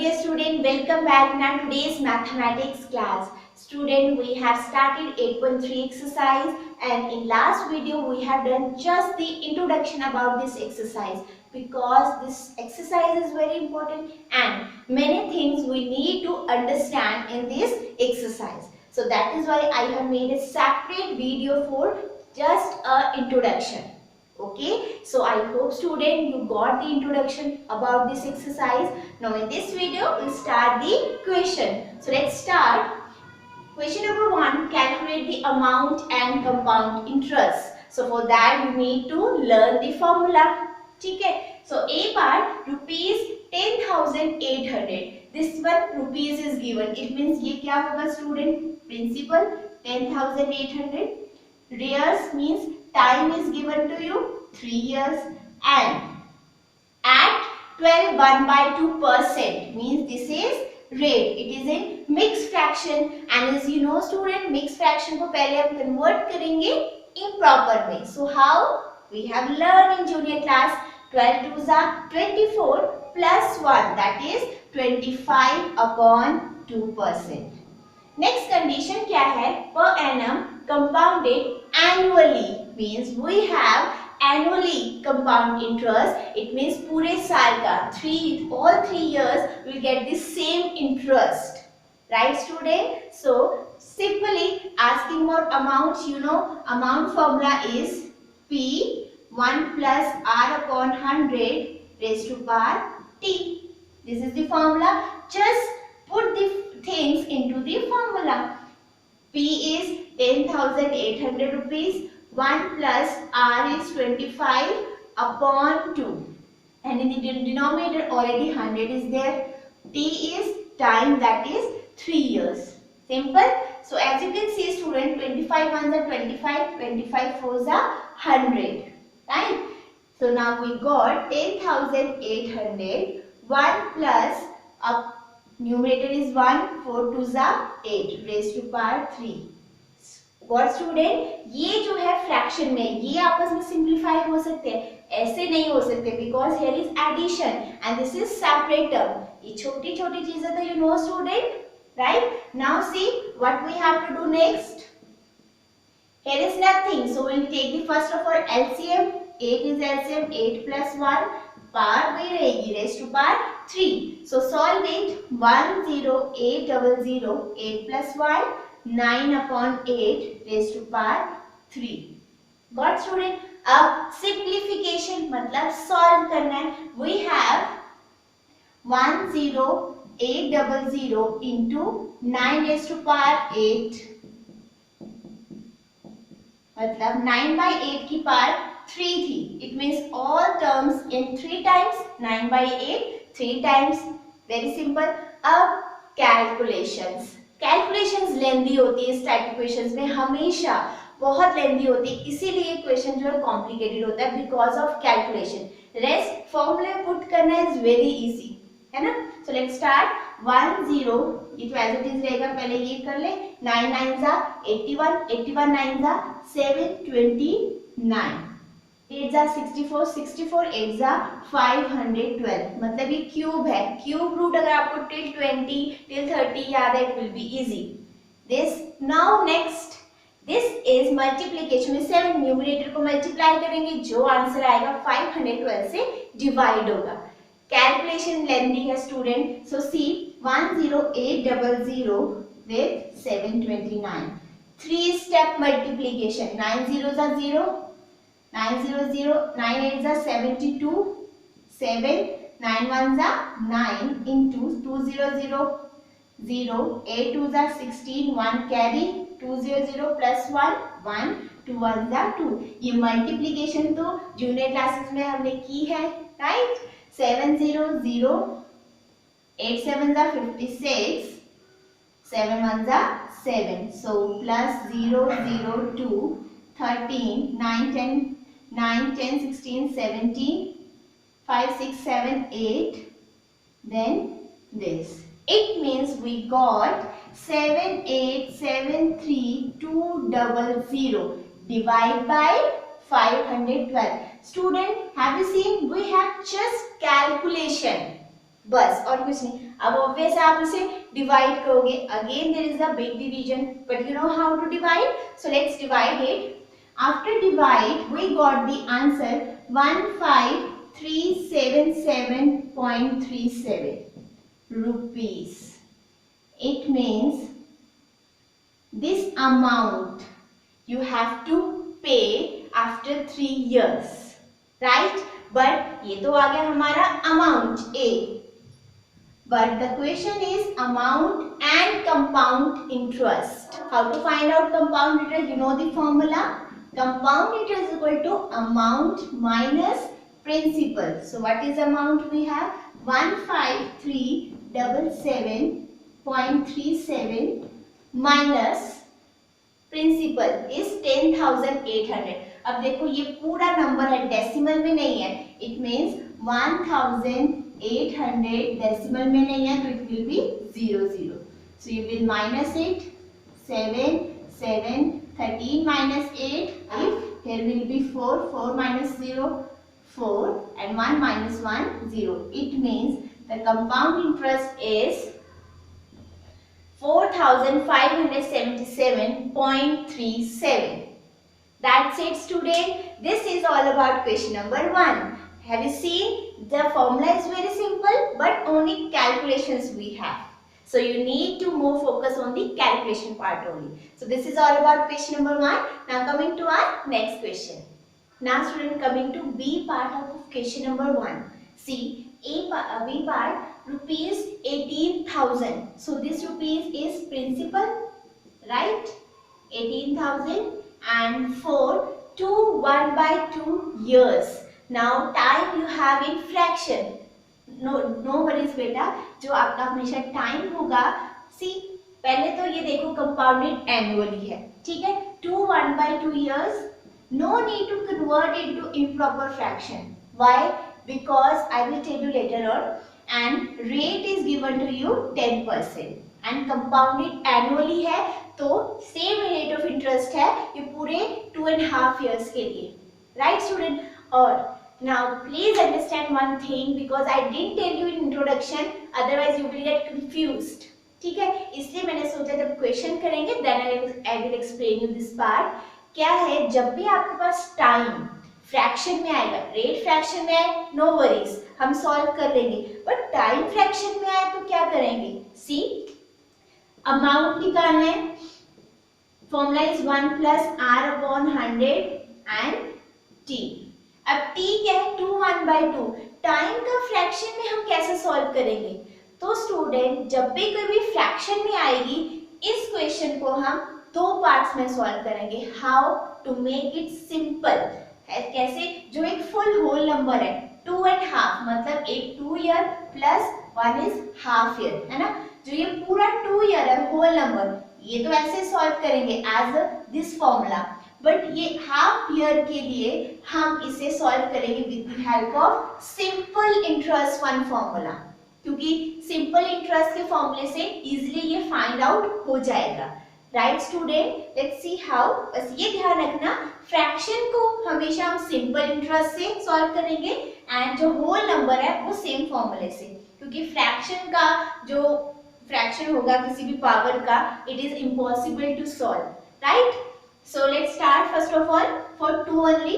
dear student, welcome back in our today's mathematics class. Student, we have started 8.3 exercise and in last video we have done just the introduction about this exercise because this exercise is very important and many things we need to understand in this exercise. So that is why I have made a separate video for just a introduction. Okay, so I hope student you got the introduction about this exercise. Now in this video we'll start the question. So let's start. Question number 1, calculate the amount and compound interest. So for that you need to learn the formula. Okay, so A part rupees 10,800. This one rupees is given. It means ये क्या होगा student? Principal 10,800. Reals means time is given to you 3 years and at 12 1/2% means this is rate. It is a mixed fraction and as you know student mixed fraction को पहले हम convert करेंगे improper में. So how? We have learned in junior class 12 2s are 24 plus 1 that is 25/2%. Next condition क्या है? Per annum compounded annually means we have annually compound interest. It means पूरे साल का all 3 years we will get the same interest, right student? So simply asking about amount, you know amount formula is P 1 plus R upon 100 raised to power T. This is the formula. Just put the things into the formula. P is 10,800 rupees. 1 plus R is 25/2 and in the denominator already 100 is there. T is time that is 3 years. Simple. So as you can see student 25 ones are 25, 25 fours are 100. Right. So now we got 10,800. 1 plus numerator is 1, 4 2s are 8 raised to power 3. What student? ये जो है fraction में ये आपस में simplify हो सकते हैं, ऐसे नहीं हो सकते because here is addition and this is separate term. ये छोटी छोटी चीजें तो you know student, right? Now see what we have to do next. Here is nothing, so we will take the first of all LCM. 8 is LCM. 8 plus 1 power वही रहेगी raised to power 3. So solve it. 10800 8 plus 1 9/8 raised to power 3. Got student? अब simplification मतलब solve करना है. We have 10800 into 9 raised to power 8 मतलब 9/8 की power 3 थी. It means all terms in 3 times 9/8 3 times. Very simple. अब calculations. कैलकुलेशंस लेंदी होती है इस टाइप के क्वेश्चंस में, हमेशा बहुत लेंदी होती है, इसीलिए क्वेश्चन जो है कॉम्प्लिकेटेड होता है बिकॉज ऑफ कैलकुलेशन. रेस्ट फॉर्मूले पुट करना इज वेरी इजी, है ना? सो लेट्स स्टार्ट. 10 ये तो एज इट इज रहेगा, पहले ये कर ले. 9 9s are 81, 81 9s are 729, 8s are 64, 64 8s are 512. मतलब ये क्यूब है. क्यूब रूट अगर आपको टिल 20 टिल 30 याद है, it will be easy. This now next this is multiplication में 7 न्यूमरेटर को मल्टीप्लाई करेंगे, जो आंसर आएगा 512 से डिवाइड होगा. कैलकुलेशन लेंदी है student. So see 10800 with 729. 3 step multiplication. 9 zeros are 0, 9 0 0, 9 8s are 72, 7 9 1s are 9 into 2 0 0 0, 8 2s are 16, 1 carry 2 0 0 plus 1 1, 2 1s are 2. ये multiplication तो जूनियर क्लासेस में हमने की है, right? 7 0 0, 8 7s are 56, 7 1s are 7. So plus 0 0 2, 13 9 10 9 10 16 17 5 6 7 8, then this. It means we got 7873200 divide by 512. Student, have you seen? We have just calculation. बस और कुछ नहीं। अब ऑब्वियस आप इसे डिवाइड करोगे, again there is a big division, but you know how to divide, so let's divide it. After divide we got the answer 15377.37 rupees. It means this amount you have to pay after 3 years, right? But ये तो आ गया हमारा amount A. But the question is amount and compound interest. How to find out compound interest? You know the formula. Compound interest is equal to amount minus principal. So what is amount we have? 15377.37 minus principal is 10,800। अब देखो ये पूरा number है, decimal में नहीं है, it means 1,800 decimal में नहीं है, तो it will B 00। So you will minus it, 7 7 13 minus 8, if here will be 4 4 minus 0 4 and 1 minus 1 0. It means the compound interest is 4,577.37. That's it, student. This is all about question number 1. Have you seen? The formula is very simple, but only calculations we have. So you need to more focus on the calculation part only. So this is all about question number 1. Now coming to our next question. Now student, coming to B part of question number 1. See, B part, rupees 18,000. So this rupees is principal, right? 18,000 and for 1/2 years. Now time you have in fraction. No worries बेटा, जो आपका हमेशा time होगा, सी पहले तो ये देखो compounded annually है, ठीक है, 1/2 years. No need to convert it to improper fraction. Why? Because I will tell you later on. And rate is given to you 10% and compounded annually है, तो same rate of interest है ये पूरे 2.5 years के लिए, right student? और now please understand one thing, because I didn't tell you in introduction, otherwise you will get confused. ठीक है, इसलिए मैंने सोचा जब क्वेश्चन करेंगे then I will explain you this part. क्या है, जब भी आपके पास टाइम फ्रैक्शन में आएगा, रेट फ्रैक्शन में आए नो वरीज, हम सॉल्व कर लेंगे, बट टाइम फ्रैक्शन में आए तो क्या करेंगे? सी, अमाउंट निकालना है, formula is 1 + r/100 and t. अब t क्या है? 1/2। टाइम का फ्रैक्शन में हम कैसे सॉल्व करेंगे? तो स्टूडेंट, जब भी कोई फ्रैक्शन में आएगी, इस क्वेश्चन को हम 2 पार्ट्स में सॉल्व करेंगे। How to make it simple, कैसे? जो एक फुल होल नंबर है 2.5, मतलब एक 2 year plus 1 is half year, है ना, जो ये पूरा 2 ईयर है होल नंबर, ये तो ऐसे सॉल्व करेंगे एज दिस फॉर्मूला, बट ये हाफ ईयर के लिए हम इसे सॉल्व करेंगे with the help of simple interest one formula, क्योंकि सिंपल इंटरेस्ट के फॉर्मूले से इजीली ये फाइंड आउट हो जाएगा, right student? Let's see how. बस ये ध्यान रखना, फ्रैक्शन को हमेशा हम सिंपल इंटरेस्ट से सॉल्व करेंगे एंड जो होल नंबर है वो सेम फॉर्मूले से, क्योंकि फ्रैक्शन का जो फ्रैक्शन होगा किसी भी पावर का, it is impossible to solve, right? So let's start first of all for 2 only,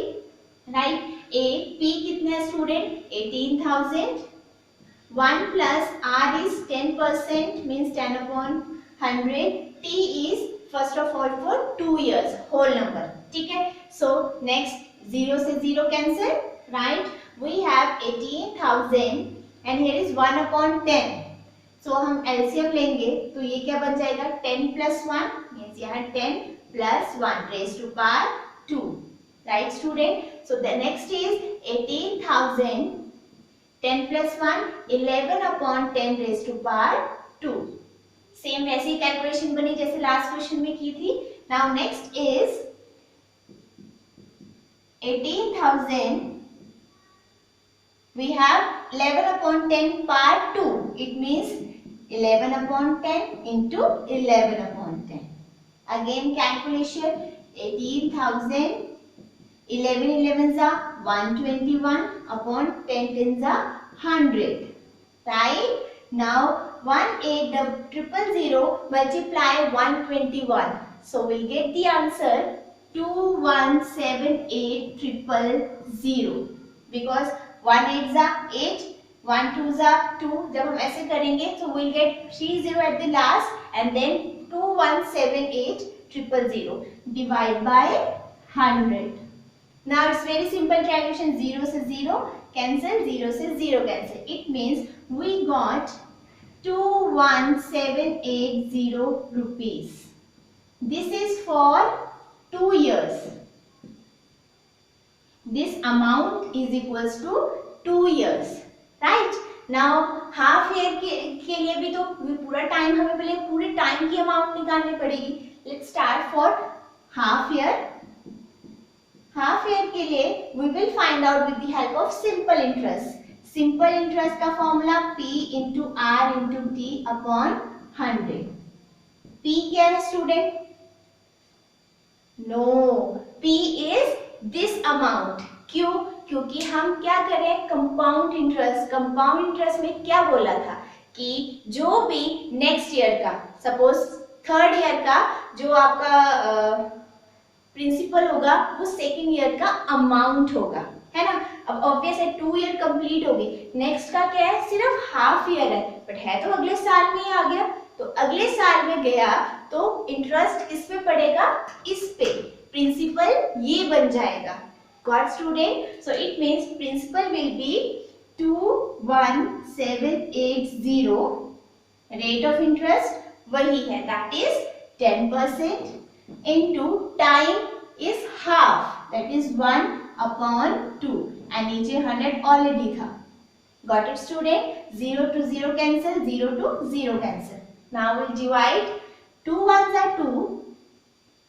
right? A P कितना है student? 18,000. 1 + r is 10%, means 10/100. t is first of all for 2 years whole number, ठीक है? So next 0 से 0 cancel, right? We have 18,000 and here is 1/10. So हम LCM लेंगे तो ये क्या बन जाएगा? 10 + 1 means यहाँ 10 + 1 raised to power 2, right student? So the next is 18,000, 10 + 1 11/10 raised to power 2. Same वैसी कैलकुलेशन बनी जैसे लास्ट क्वेश्चन में की थी। Now next is 18,000, we have 11/10 power 2, it means 11/10 into 11/10. Again calculation, 18,000, 11 11s are 121 upon 10 10s are 100, right? Now 18000 multiply 121. So we'll get the answer 2178000 because 1 8 जा 8, 1 2 जा 2. जब हम ऐसे करेंगे तो we'll get 30 at the last and then 2178000 divide by 100. Now it's very simple calculation. 0 से 0 cancel, 0 से 0 cancel. It means we got 21780 rupees. This is for 2 years. This amount is equals to 2 years, right? Now half year के लिए भी तो पूरा time हमें पहले पूरे टाइम की अमाउंट निकालनी पड़ेगी. Let's start for half year. Half year के लिए we will find out with the help of simple interest. Simple interest का formula P into R into T upon 100. P क्या है student? No, P is this amount. क्यों? क्योंकि हम क्या करें? Compound interest. कंपाउंड इंटरेस्ट में क्या बोला था कि जो भी नेक्स्ट ईयर का, सपोज थर्ड ईयर का जो आपका प्रिंसिपल होगा वो सेकेंड ईयर का अमाउंट होगा, है ना. अब ऑब्वियस है 2 ईयर कंप्लीट हो गई, नेक्स्ट का क्या है? सिर्फ हाफ ईयर है, बट है तो अगले साल में ही आ गया. तो अगले साल में गया तो इंटरेस्ट किस पे पड़ेगा? इस पे. प्रिंसिपल ये बन जाएगा. Got student? So it means principal will be 21780. Rate of interest वही है, that is 10%. into time is half, that is 1 upon 2 and नीचे 100 already था. Got it student? 0 to 0 cancel, 0 to 0 cancel. Now we'll divide. 2 ones are 2,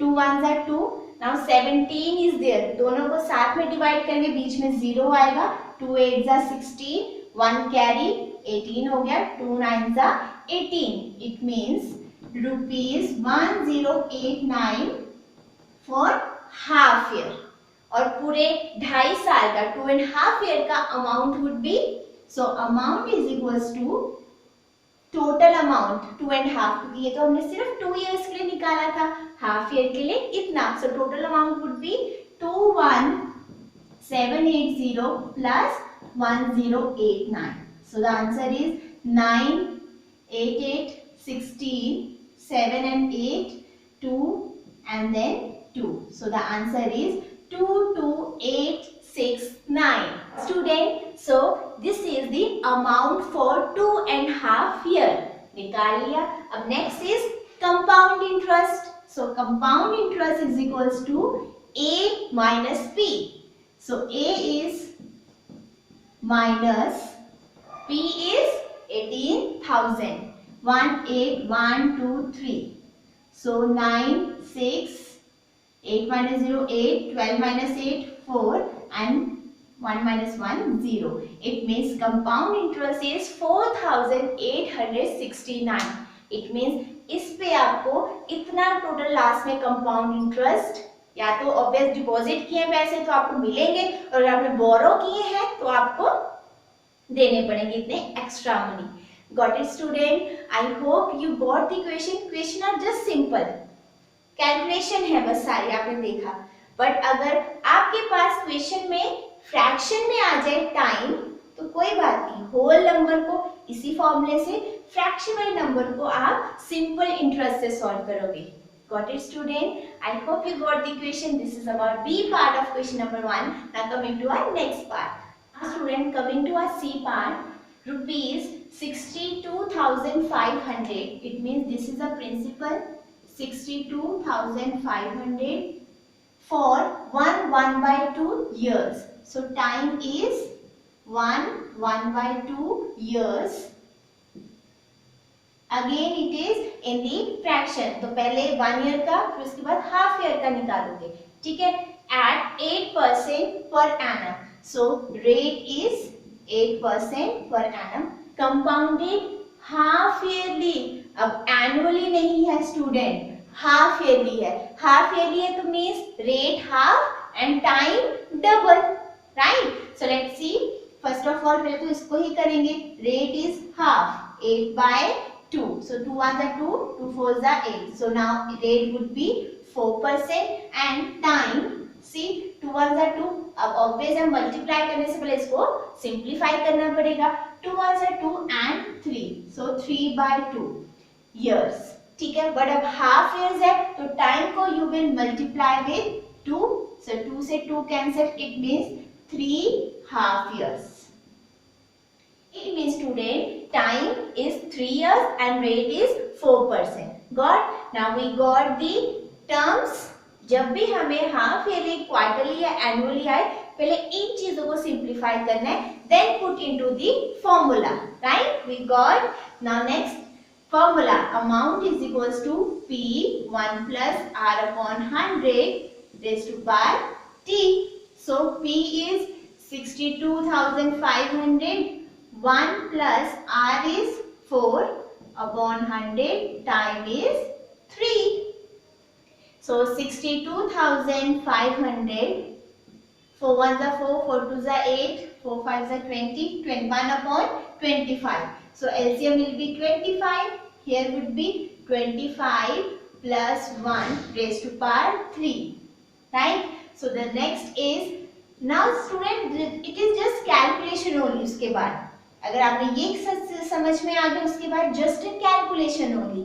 2 ones are 2. Now 17 is there. दोनों को साथ में divide करेंगे, बीच में 0 आएगा. 2 8 जा 16, 1 कैरी 18 हो गया. 2 9 जा 18. It means rupees 1089 for half year. और पूरे 2.5 साल का 2.5 year का amount would be, so amount is equals to total amount 2.5, क्योंकि ये तो हमने सिर्फ 2 years के लिए निकाला था, हाफ ईयर के लिए इतना. so total amount would be 21780 plus 1089. so the answer is 9 8 8 16 7 and 8 2 and then 2. So the answer is 22869. Student, so this is the amount for 2.5 year. निकाल लिया. अब next is compound interest. So compound interest is equals to A minus P. So A is minus P is 18,000. 1 8 1 2 3. So 9 6 8 minus 0 8, 12 minus 8 4 and 1 minus 1 0. It means compound interest is 4869. It means इस पे आपको इतना total last में compound interest, या तो obvious deposit किए पैसे तो आपको मिलेंगे, और अगर आपने बोरो किए हैं तो आपको देने पड़ेंगे इतने extra money. Got it student? I hope you got the question. Question are just simple. Calculation है बस सारी, आपने देखा. बट अगर आपके पास क्वेश्चन में फ्रैक्शन में आ जाए टाइम तो कोई बात नहीं, होल नंबर को इसी फॉर्मूले से, फ्रैक्शन वाले नंबर को आप सिंपल इंटरेस्ट से सॉल्व करोगे. Got it student? I hope you got the question. This is about B part of question number 1. Now coming to our next part. Now student, coming to our C part, rupees 62,500. It means this is a principal. 62,500 for 1/2 years. So time is 1/2 years. Again it is in the fraction. तो पहले 1 year का, फिर उसके बाद half year का निकालोगे, ठीक है. At 8% per annum. So rate is 8% per annum. Compounded half yearly. अब annually नहीं है स्टूडेंट, हाफ ईयरली है. हाफ ईयरली है तो means rate half and time double, right. So let's see first of all पहले तो इसको ही करेंगे. Rate is half 8/2. So 2 1s are 2, 2 4s are 8. So now rate would be 4% and time, see 2 1s are 2. अब obvious है multiply करने से पहले इसको सिंप्लीफाई करना पड़ेगा. 2 1s are 2 and 3. So 3/2 years. ठीक है. बट अब हाफ इयर्स है तो टाइम को you will multiply with 2. So 2 से 2 cancel. It means 3 half years. It means student time is 3 years and rate is 4%. Got? Now we got the terms. जब भी हमें हाफ ईयरली, क्वार्टरली या annually आए, पहले इन चीजों को सिंप्लीफाई करना है, then put into the formula. Right? We got. Now next formula. Amount is equals to P1 plus R upon 100 raised to power T. So P is 62,500. 1 plus R is 4 upon 100. Time is 3. So 62,500. 4 1s are 4, 4 2s are 8, 4 5s are 20, 21 upon 25. So LCM will be 25. Here would be 25 plus 1 raised to power 3. Right? So the next is, now student it is just calculation only. उसके बाद अगर आपने ये समझ में आ गया, उसके बाद just a calculation only.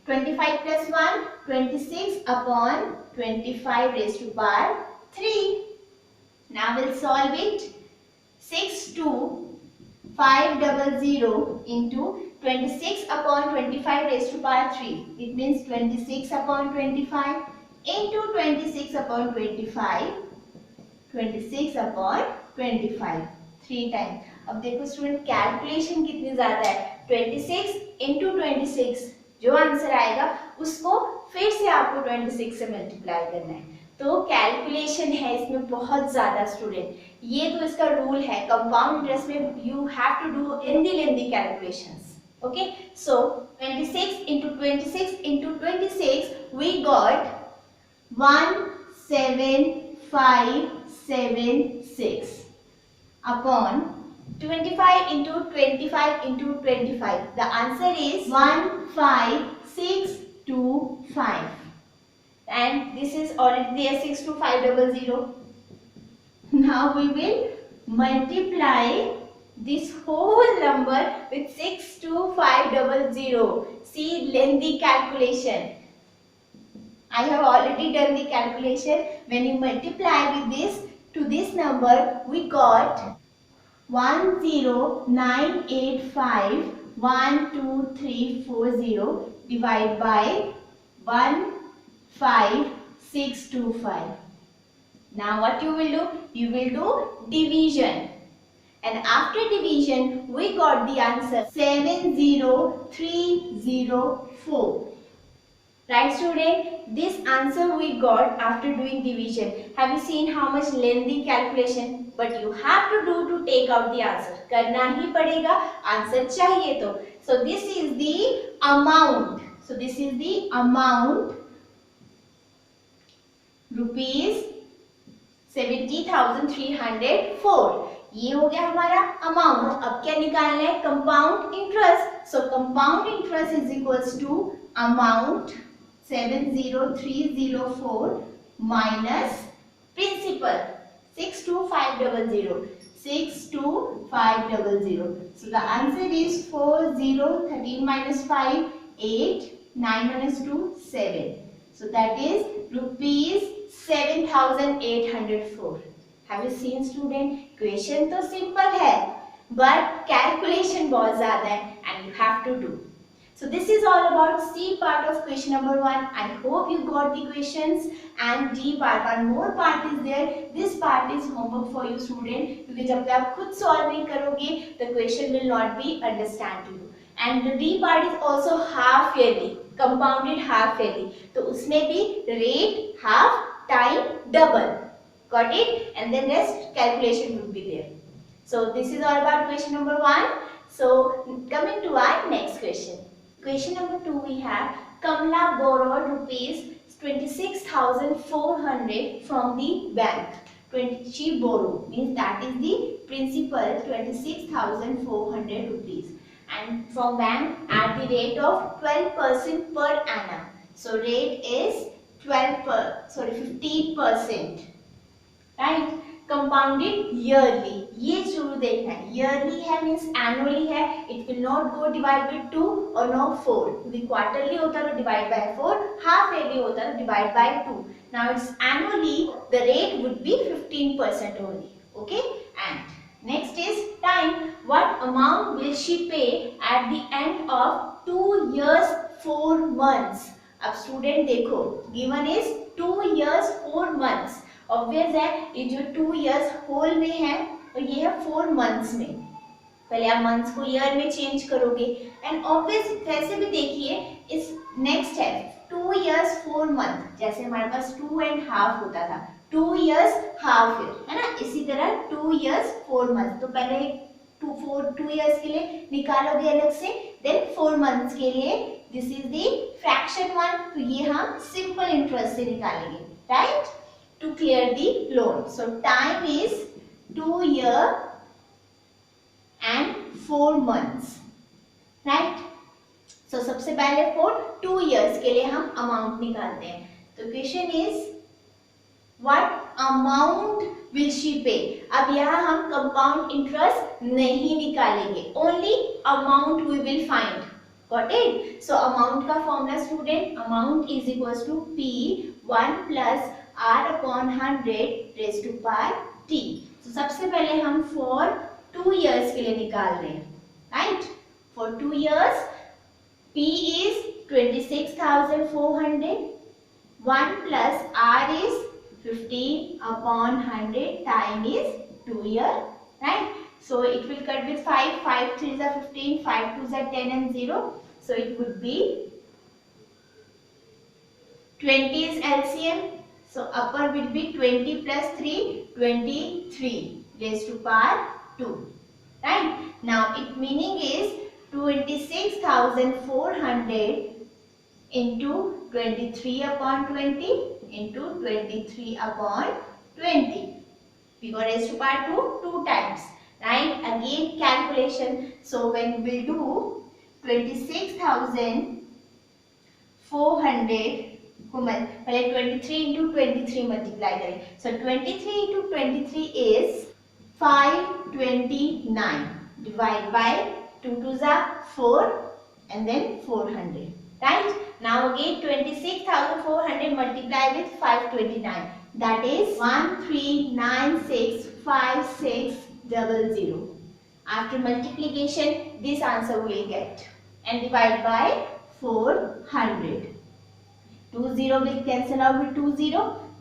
25 plus 1 26 upon 25 raised to power 3. Now we'll solve it. 62500 into 26 upon 25 raised to power 3. It means 26 upon 25 into 26 upon 25. 26 upon 25 3 times. अब देखो स्टूडेंट कैलकुलेशन कितनी ज्यादा है. 26 into 26 जो आंसर आएगा उसको फिर से आपको 26 से मल्टीप्लाई करना है. तो कैलकुलेशन है इसमें बहुत ज्यादा स्टूडेंट. ये तो इसका रूल है. कंपाउंड इंटरेस्ट में you have to do lengthy calculations. Okay. So 26 into 26 into 26 we got 17,576 upon 25 into 25 into 25. The answer is 15625. And this is already there, 62500. Now we will multiply this whole number with 62500. See, lengthy calculation. I have already done the calculation. When you multiply with this to this number, we got 10985 divided by 15625. Now what you will do? You will do division. And after division, we got the answer 70304. Right student? This answer we got after doing division. Have you seen how much lengthy calculation? But you have to do to take out the answer. करना ही पड़ेगा, answer चाहिए तो. So this is the amount. So this is the amount. Rupees 70,304. ये हो गया हमारा amount. अब क्या निकालना है? Compound interest. So compound interest is equals to amount 70304 minus principal 62500. 62500. So the answer is 40. 13 minus 5 8. 9 minus 2 7. So that is rupees 7,804. Have you seen student? Question तो simple है, but calculation बहुत ज़्यादा है and you have to do. So this is all about C part of question number 1. I hope you got the questions. And D part, one more part is there. This part is homework for you student. क्योंकि जब तक आप खुद solve नहीं करोगे, the question will not be understand to you. And the D part is also half yearly, compounded half yearly. तो उसमें भी rate half, time double. Got it? And then rest calculation would be there. So this is all about question number 1. So coming to our next question. Question number 2 we have Kamla borrowed rupees 26,400 from the bank she borrowed, means that is the principal 26,400 rupees, and from bank at the rate of 12% per annum. So rate is 15%, right? Compounded yearly, ये जरूर देखना है, yearly है means annually है, it will not go divide by 2 or no 4, यदि quarterly होता तो divide by 4, half yearly होता तो divide by 2. Now it's annually, the rate would be 15% only, okay? And next is time. What amount will she pay at the end of 2 years 4 months? अब student देखो, given is 2 years 4 months, obvious है ये जो 2 years whole में है और ये है 4 months में, पहले आप मंथ्स को ईयर में चेंज करोगे, एंड ऑब्वियस वैसे भी देखिए इस नेक्स्ट है 2 years 4 month, जैसे हमारे पास 2.5 होता था, 2 years half year है ना, इसी तरह 2 years 4 month, तो पहले 2 years के लिए निकालोगे अलग से, देन 4 months के लिए this is the fraction one, तो ये हम सिंपल इंटरेस्ट से निकालेंगे, right, to clear the loan. So time is 2 years and 4 months, right. So सबसे पहले फॉर 2 years के लिए हम अमाउंट निकालते हैं. तो question is what amount will she pay. अब यहाँ हम कंपाउंड इंटरेस्ट नहीं निकालेंगे, only amount we will find. Got it? So amount का फॉर्मूला स्टूडेंट, amount is equals to P1 plus R upon 100 raised to power T. So सबसे पहले हम for 2 years के लिए निकाल रहे हैं, right? For 2 years, P is 26,400, 1 plus R is 15 upon 100, time is 2 year, right? So it will cut with 5, 5 3s are 15, 5 2s are 10 and 0. So it would be 20 is LCM. So upper will be 20 plus 3, 23 raised to power 2. Right? Now its meaning is 26,400 into 23 upon 20 into 23 upon 20. We got raised to power 2 times. Right? Again calculation. So when we will do 26,400 को पहले 23 into 23 multiply करें. So 23 into 23 is 529. Divide by 2 2s are 4 and then 400. Right? Now again 26,400 multiply with 529. That is 13965600. After multiplication, this answer we will get, and divide by 400. 20 will cancel out with 20.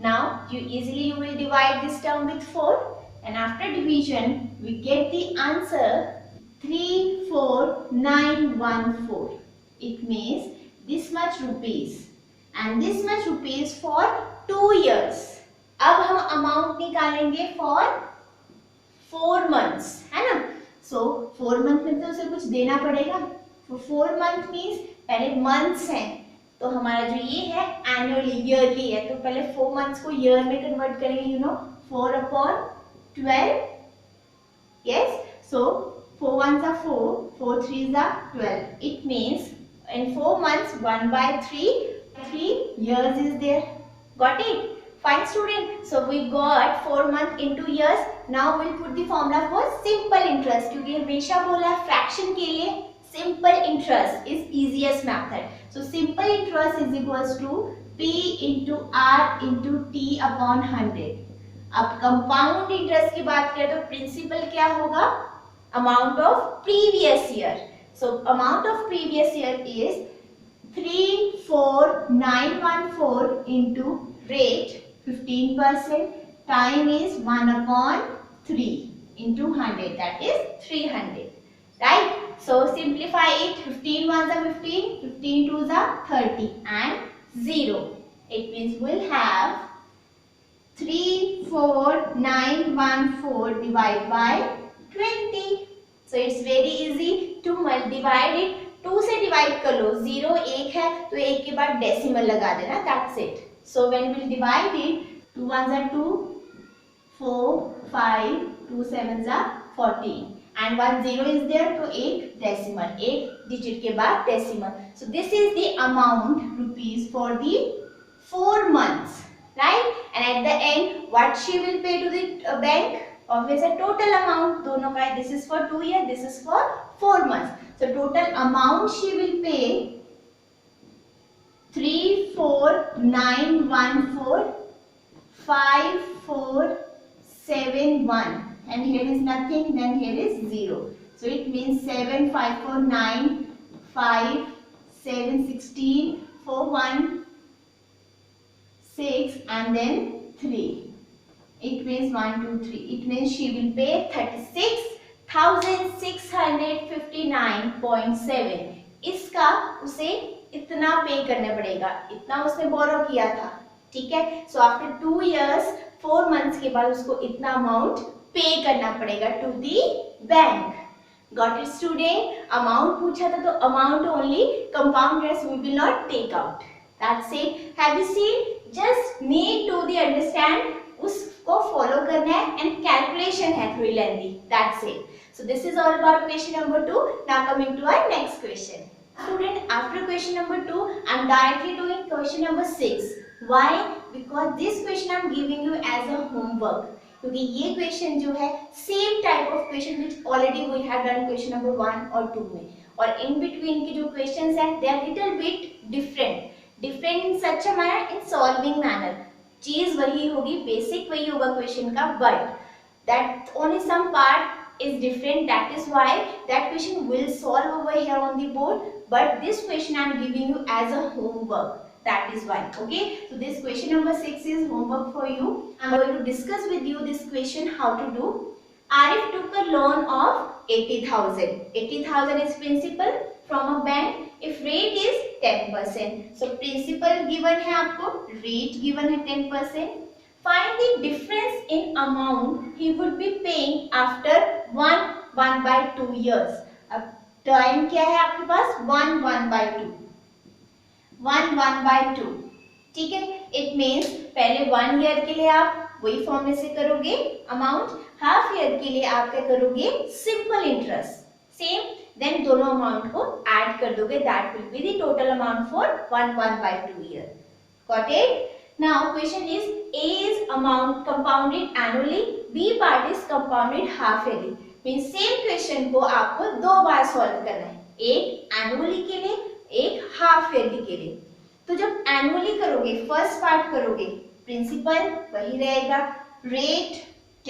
Now you will divide this term with 4, and after division we get the answer 34914. It means this much rupees and this much rupees for 2 years. अब हम amount निकालेंगे for 4 months, है ना. सो 4 month में तो उसे कुछ देना पड़ेगा. 4 month मीन्स पहले मंथ्स हैं, तो हमारा जो ये है एनुअली ईयरली है, तो पहले 4 months को ईयर में कन्वर्ट करेंगे. 4 upon 12. Yes, so 4 1s are 4, 4 3s are 12. It means in 4 months 1 by 3 years is there. Got it? Fine student. So we got 4 months into years. Now we'll put the formula for simple interest. क्योंकि हमेशा बोला fraction के लिए simple interest is easiest method. So simple interest is equals to P into R into T upon 100. अब compound interest की बात करें तो principal क्या होगा? Amount of previous year. So amount of previous year is 34914 into rate 15%, time is 1 upon 3 into 100, that is 300, right? So simplify it. 15 1s are 15, 15 2s are 30 and 0. It means we'll have 34914 divided by 20. So it's very easy to divide it. 2 से divide कर लो, 0 1 है तो 1 के बाद decimal लगा देना, that's it. So when we'll divide it, 2 1s are 2, 4 5 2 7 14 and 1 0 is there, तो एक डेसिमल, एक डिजिट के बाद decimal. So this is the amount rupees for the 4 months, right? And at the end what she will pay to the bank? Obviously total amount दोनों का, this is for 2 years, this is for 4 months. So total amount she will pay 34914 5471, and here is nothing, then here is 0. So it means 7 5 4 9 5 7 16 4 1 6 and then 3. It means 1 2 3. It means she will pay 36,659.7. इसका उसे इतना पे करना पड़ेगा, इतना उसने बोरो किया था, ठीक है. सो आफ्टर 2 years 4 months के बाद उसको इतना अमाउंट पे करना पड़ेगा to the bank. Got it student? Amount पूछा था तो amount only, compound interest we will not take out. That's it. Have you seen? Just need to the understand, उसको फॉलो करना है एंड कैलकुलेशन है थोड़ी lengthy. That's it. So this is all about question number 2. Now coming to our next question. Student, after question number 2, I am directly doing question number 6. Why? Because this question I am giving you as a homework. क्योंकि ये question जो है same type of question which already we have done question number 1 और 2 में, और in between के जो questions हैं they are little bit different in such a manner, in solving manner. चीज वही होगी, बेसिक वही होगा क्वेश्चन का, but that only some part is different. That is why that question will solve over here on the board, but this question I am giving you as a homework. That is why. Okay, so this question number 6 is homework for you. I am going to discuss with you this question how to do. Arif took a loan of 80,000. 80,000 is principal from a bank. If rate is 10%, so principal given है आपको, rate given है 10%. Find the difference in amount he would be paying after 1/2 years. अब time क्या है आपके पास? 1/2. 1/2, ठीक है. It means पहले 1 ईयर के लिए आप वही फॉर्मूले से करोगे अमाउंट, हाफ ईयर के लिए आप क्या करोगे? सिंपल इंटरेस्ट सेम, देन दोनों अमाउंट को ऐड कर दोगे. That will be the total amount for 1/2 year. Got it? Now question is, A is amount compounded annually, B part is compounded half yearly. Means same question को आपको 2 बार solve करना है, एक annually के लिए, एक हाफ ईयरली के लिए. तो जब एनुअली करोगे, फर्स्ट पार्ट करोगे, प्रिंसिपल वही रहेगा, रेट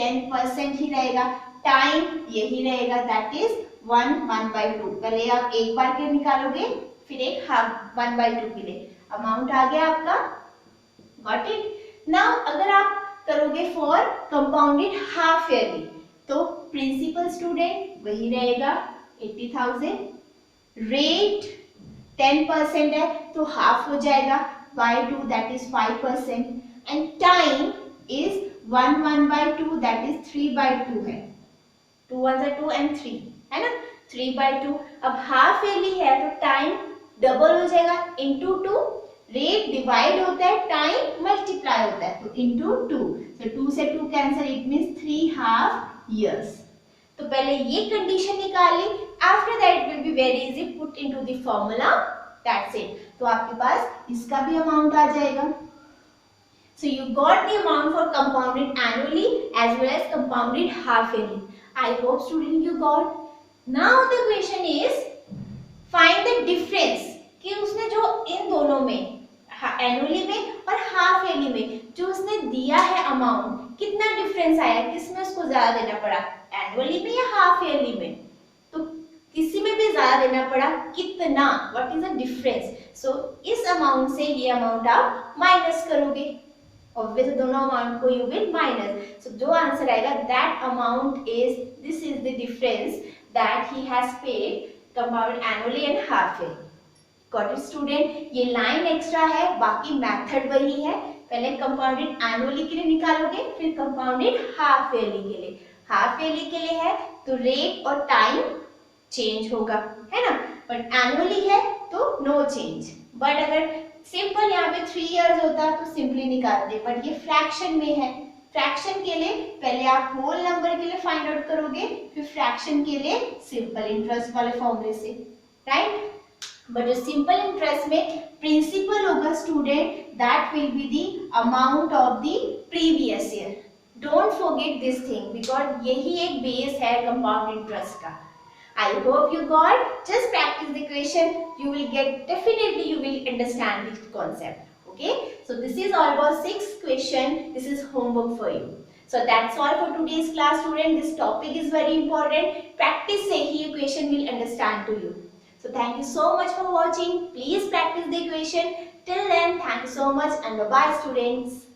10% ही रहेगा, टाइम यही रहेगा, दैट इज 1/2. पहले आप एक बार के निकालोगे, फिर एक हाफ 1/2 के लिए. अमाउंट आ गया आपका. Got it? Now अगर आप करोगे फॉर कंपाउंडेड हाफ ईयरली, तो प्रिंसिपल स्टूडेंट वही रहेगा 80,000, रेट 10% है तो हाफ हो जाएगा by 2, that is 5%, and time is 1/2, that is 3/2 है. 2 1s are 2 and 3 है ना, 3/2. अब हाफ ईयरली है तो टाइम डबल हो जाएगा into 2. रेट डिवाइड होता है, टाइम मल्टीप्लाई होता है, तो इनटू 2. सो 2 से 2 cancel, it means 3 half years. तो पहले ये कंडीशन निकाली, after that it will be very easy, put into the formula, that's it. तो आपके पास इसका भी अमाउंट आ जाएगा. So you got the amount for compounded annually as well as compounded half yearly. I hope student you got. Now the question is find the difference कि उसने जो इन दोनों में, एनुअली में और हाफ ईयरली में, जो उसने दिया है अमाउंट, कितना डिफरेंस आया, किसमें उसको ज्यादा देना पड़ा, एनुअली में या हाफ ईयरली में? तो किसी में भी ज्यादा देना पड़ा, कितना, व्हाट इज द डिफरेंस? सो इस अमाउंट से ये अमाउंट आप माइनस करोगे, ऑब्वियसली दोनों अमाउंट को यू विल माइनस. सो जो आंसर आएगा, that amount is, this is the difference that he has paid compounded annually and half yearly. Got it student? ये लाइन एक्स्ट्रा है, बाकी मेथड वही है. पहले कंपाउंडेड एनुअली के लिए निकालोगे, फिर कंपाउंडेड हाफ ईयरली के लिए. हाफ ईयरली के लिए है तो रेट और टाइम चेंज होगा, है ना, बट एनुअली है तो नो चेंज. बट अगर सिंपल यहाँ पे 3 इयर्स होता तो सिंपली निकालते, बट ये फ्रैक्शन में है फ्रैक्शन के लिए पहले आप होल नंबर के लिए फाइंड आउट करोगे, फिर फ्रैक्शन के लिए सिंपल इंटरेस्ट वाले फॉर्मूले से, राइट। बट जो सिंपल इंटरेस्ट में प्रिंसिपल होगा student, that will be the amount of the previous year. Don't forget this thing because यही एक बेस है कंपाउंड इंटरेस्ट का। I hope you got. Just practice the equation. You will get, definitely you will understand the concept. Okay. So this is all about 6th question. This is homework for you. So that's all for today's class, student. This topic is very important. Practice से ही equation will understand to you. So thank you so much for watching. Please practice the equation. Till then, thank you so much and bye bye, students.